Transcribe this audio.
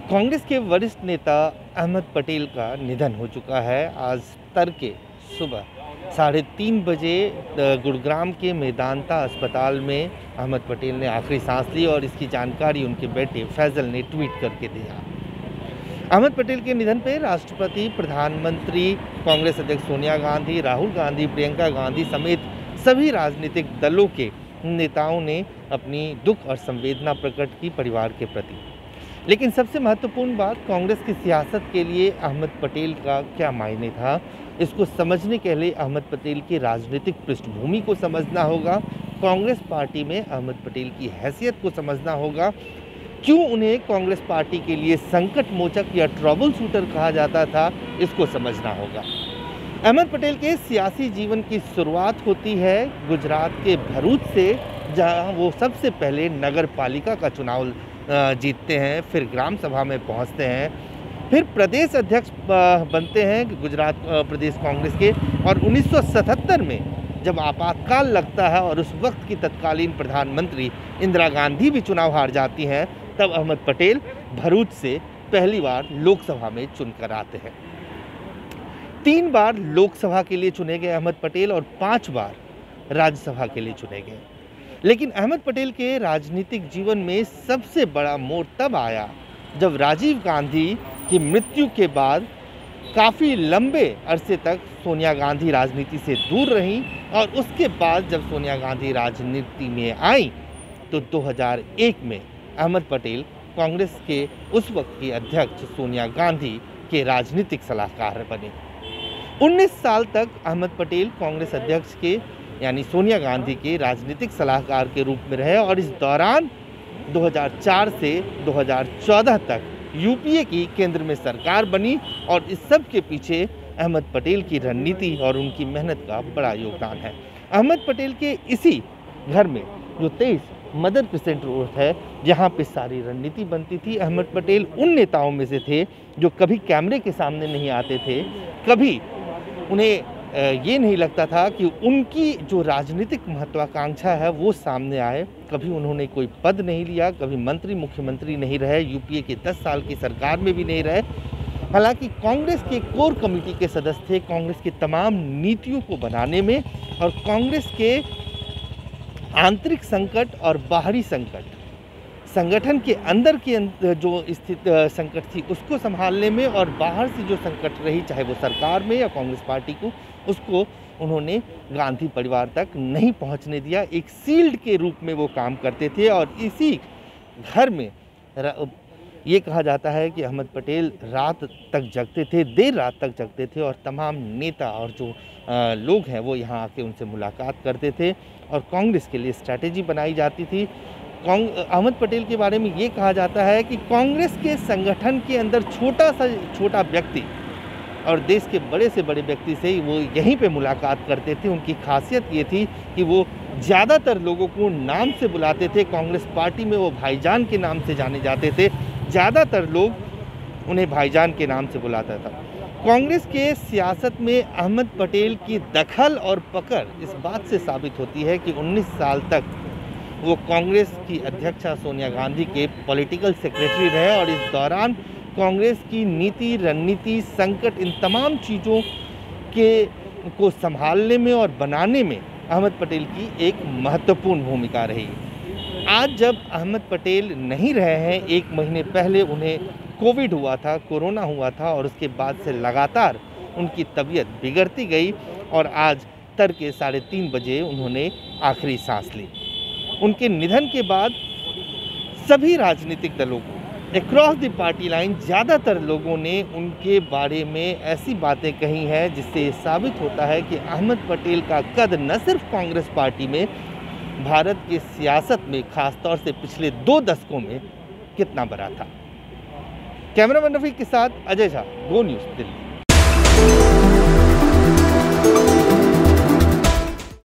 कांग्रेस के वरिष्ठ नेता अहमद पटेल का निधन हो चुका है। आज तड़के सुबह 3:30 बजे गुरुग्राम के मेदांता अस्पताल में अहमद पटेल ने आखिरी सांस ली और इसकी जानकारी उनके बेटे फैजल ने ट्वीट करके दिया। अहमद पटेल के निधन पर राष्ट्रपति, प्रधानमंत्री, कांग्रेस अध्यक्ष सोनिया गांधी, राहुल गांधी, प्रियंका गांधी समेत सभी राजनीतिक दलों के नेताओं ने अपनी दुख और संवेदना प्रकट की परिवार के प्रति। लेकिन सबसे महत्वपूर्ण बात, कांग्रेस की सियासत के लिए अहमद पटेल का क्या मायने था, इसको समझने के लिए अहमद पटेल की राजनीतिक पृष्ठभूमि को समझना होगा। कांग्रेस पार्टी में अहमद पटेल की हैसियत को समझना होगा। क्यों उन्हें कांग्रेस पार्टी के लिए संकट मोचक या ट्रबल शूटर कहा जाता था, इसको समझना होगा। अहमद पटेल के सियासी जीवन की शुरुआत होती है गुजरात के भरूच से, जहां वो सबसे पहले नगर पालिका का चुनाव जीतते हैं, फिर ग्राम सभा में पहुंचते हैं, फिर प्रदेश अध्यक्ष बनते हैं गुजरात प्रदेश कांग्रेस के। और 1977 में जब आपातकाल लगता है और उस वक्त की तत्कालीन प्रधानमंत्री इंदिरा गांधी भी चुनाव हार जाती हैं, तब अहमद पटेल भरूच से पहली बार लोकसभा में चुनकर आते हैं। 3 बार लोकसभा के लिए चुने गए अहमद पटेल और 5 बार राज्यसभा के लिए चुने गए। लेकिन अहमद पटेल के राजनीतिक जीवन में सबसे बड़ा मोड़ तब आया जब राजीव गांधी की मृत्यु के बाद काफ़ी लंबे अरसे तक सोनिया गांधी राजनीति से दूर रहीं, और उसके बाद जब सोनिया गांधी राजनीति में आई तो 2001 में अहमद पटेल कांग्रेस के उस वक्त की अध्यक्ष सोनिया गांधी के राजनीतिक सलाहकार बने। 19 साल तक अहमद पटेल कांग्रेस अध्यक्ष के यानी सोनिया गांधी के राजनीतिक सलाहकार के रूप में रहे, और इस दौरान 2004 से 2014 तक यूपीए की केंद्र में सरकार बनी। और इस सब के पीछे अहमद पटेल की रणनीति और उनकी मेहनत का बड़ा योगदान है। अहमद पटेल के इसी घर में जो 23 मदर क्रिसेंट रोड है, जहाँ पे सारी रणनीति बनती थी, अहमद पटेल उन नेताओं में से थे जो कभी कैमरे के सामने नहीं आते थे, कभी उन्हें ये नहीं लगता था कि उनकी जो राजनीतिक महत्वाकांक्षा है वो सामने आए। कभी उन्होंने कोई पद नहीं लिया, कभी मंत्री, मुख्यमंत्री नहीं रहे, यूपीए के 10 साल की सरकार में भी नहीं रहे। हालांकि कांग्रेस के कोर कमेटी के सदस्य थे, कांग्रेस की तमाम नीतियों को बनाने में, और कांग्रेस के आंतरिक संकट और बाहरी संकट, संगठन के अंदर की जो स्थित संकट थी उसको संभालने में, और बाहर से जो संकट रही, चाहे वो सरकार में या कांग्रेस पार्टी को, उसको उन्होंने गांधी परिवार तक नहीं पहुंचने दिया। एक शील्ड के रूप में वो काम करते थे। और इसी घर में ये कहा जाता है कि अहमद पटेल रात तक जगते थे, देर रात तक जगते थे, और तमाम नेता और जो लोग हैं वो यहाँ आके उनसे मुलाकात करते थे और कांग्रेस के लिए स्ट्रैटेजी बनाई जाती थी। अहमद पटेल के बारे में ये कहा जाता है कि कांग्रेस के संगठन के अंदर छोटा व्यक्ति और देश के बड़े से बड़े व्यक्ति से वो यहीं पे मुलाकात करते थे। उनकी खासियत ये थी कि वो ज़्यादातर लोगों को नाम से बुलाते थे। कांग्रेस पार्टी में वो भाईजान के नाम से जाने जाते थे, ज़्यादातर लोग उन्हें भाईजान के नाम से बुलाता था। कांग्रेस के सियासत में अहमद पटेल की दखल और पकड़ इस बात से साबित होती है कि 19 साल तक वो कांग्रेस की अध्यक्षा सोनिया गांधी के पॉलिटिकल सेक्रेटरी रहे, और इस दौरान कांग्रेस की नीति, रणनीति, संकट, इन तमाम चीज़ों को संभालने में और बनाने में अहमद पटेल की एक महत्वपूर्ण भूमिका रही। आज जब अहमद पटेल नहीं रहे हैं, 1 महीने पहले उन्हें कोविड हुआ था, कोरोना हुआ था, और उसके बाद से लगातार उनकी तबीयत बिगड़ती गई, और आज तड़के 3:30 बजे उन्होंने आखिरी सांस ली। उनके निधन के बाद सभी राजनीतिक दलों को अक्रॉस द पार्टी लाइन ज़्यादातर लोगों ने उनके बारे में ऐसी बातें कही हैं जिससे साबित होता है कि अहमद पटेल का कद न सिर्फ कांग्रेस पार्टी में, भारत की सियासत में, खासतौर से पिछले 2 दशकों में कितना बड़ा था। कैमरामैन रफीक के साथ अजय झा, गो न्यूज़, दिल्ली।